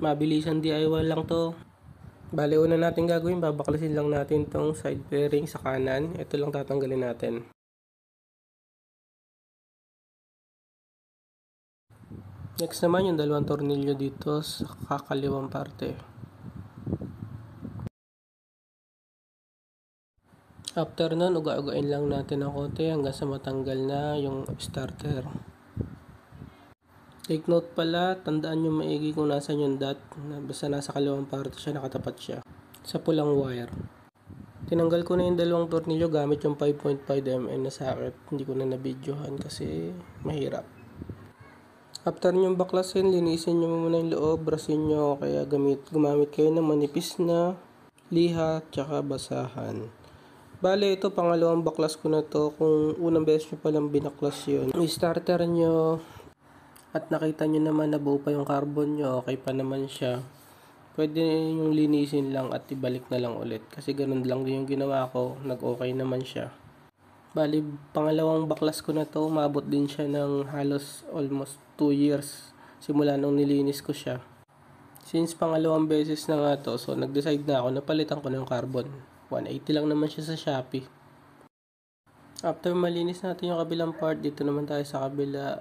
Mabilisan DIY lang to. Bali, una natin gagawin, babaklasin lang natin tong side bearing sa kanan. Ito lang tatanggalin natin. Next naman yung dalawang tornilyo dito sa kakaliwang parte. After nun, uga-ugain lang natin ng konti hanggang sa matanggal na yung starter. Take note pala, tandaan nyo maigi kung nasan yung dot. Basta nasa kaliwang parte siya, nakatapat siya sa pulang wire. Tinanggal ko na yung dalawang tornilyo gamit yung 5.5mm na socket. Hindi ko na nabidyohan kasi mahirap. After nyo baklasin, linisin nyo muna yung loob, brasin nyo, kaya gumamit kayo ng manipis na liha tsaka basahan. Bale, ito pangalawang baklas ko na to. Kung unang beses nyo palang binaklas yun, yung starter nyo at nakita nyo naman na buo pa yung carbon nyo, okay pa naman siya, pwede yung linisin lang at ibalik na lang ulit. Kasi ganun lang din yung ginawa ko, nag-okay naman siya. Bali, pangalawang baklas ko na to, umabot din siya ng halos almost 2 years simula nung nilinis ko siya. Since pangalawang beses na nga to, so nag-decide na ako na palitan ko na yung carbon. 180 lang naman siya sa Shopee. After malinis natin yung kabilang part, dito naman tayo sa kabila.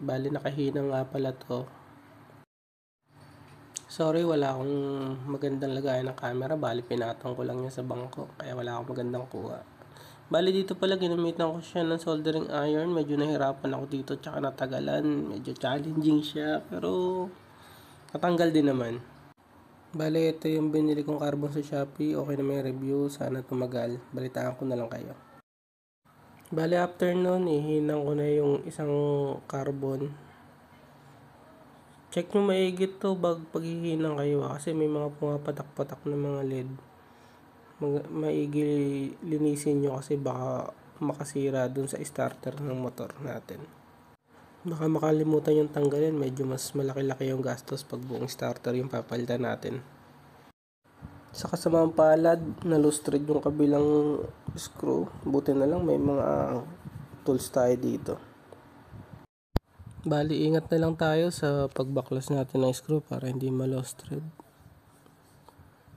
Bali, nakahina nga pala to. Sorry, wala akong magandang lagayan ng camera. Bali, pinatong ko lang yan sa bangko. Kaya wala akong magandang kuha. Bali, dito pala ginamitan ko siya ng soldering iron. Medyo nahirapan ako dito, tsaka natagalan. Medyo challenging siya, pero natanggal din naman. Bali, ito yung binili kong carbon sa Shopee. Okay na may review. Sana tumagal. Balitaan ko na lang kayo. Bali, after nun, ihinang ko na yung isang carbon. Check nyo maigit to paghihinang kayo kasi may mga pumapatak-patak na mga LED. Maigi linisin nyo kasi baka makasira dun sa starter ng motor natin. Baka makalimutan yung tanggalin, medyo mas malaki-laki yung gastos pag buong starter yung papalitan natin. Sa kasamang palad, na-loosered yung kabilang screw. Buti na lang may mga tools tayo dito. Bali, ingat na lang tayo sa pagbaklas natin ng screw para hindi ma-loosered.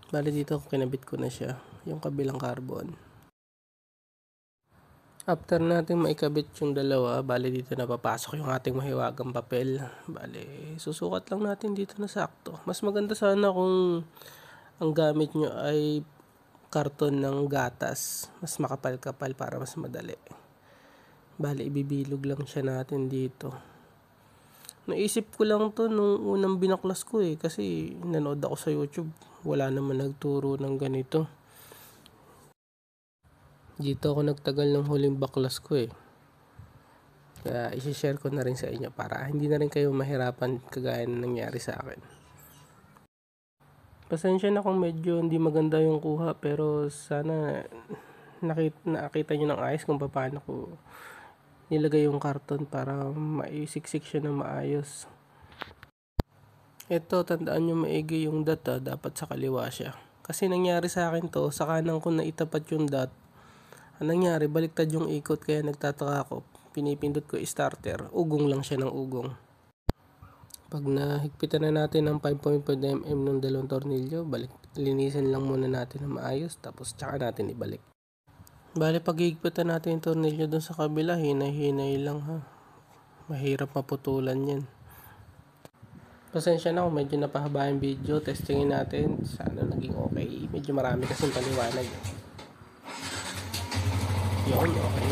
Bali, dito kinabit ko na siya, yung kabilang carbon. After natin maikabit yung dalawa, bali dito na papasok yung ating mahiwagang papel. Bali, susukat lang natin dito na sakto. Mas maganda sana kung ang gamit nyo ay karton ng gatas. Mas makapal-kapal para mas madali. Bali, ibibilog lang siya natin dito. Naisip ko lang to nung unang binaklas ko kasi nanood ako sa YouTube. Wala naman nagturo ng ganito. Dito ako nagtagal ng huling baklas ko Kaya isi-share ko na rin sa inyo para hindi na rin kayo mahirapan kagaya na nangyari sa akin. Pasensya na kung medyo hindi maganda yung kuha, pero sana nakita nyo ng ayos kung paano ko nilagay yung karton para maisiksik siya ng maayos. Ito, tandaan nyo maigi yung dot dapat sa kaliwa siya. Kasi nangyari sa akin to, sa kanan ko na itapat yung dot. Ang nangyari, baliktad yung ikot kaya nagtataka ako. Pinipindot ko starter, ugong lang siya ng ugong. Pag nahigpitan na natin ng 5.5mm ng dalawang tornilyo, linisin lang muna natin ng maayos tapos tsaka natin ibalik. Bale, pag higpitan natin yung tornilyo dun sa kabila, hinay-hinay lang mahirap maputulan yan. Pasensya na kung medyo napahaba yung video, testingin natin, sana naging okay. Medyo marami kasing paliwanag. Yun, okay.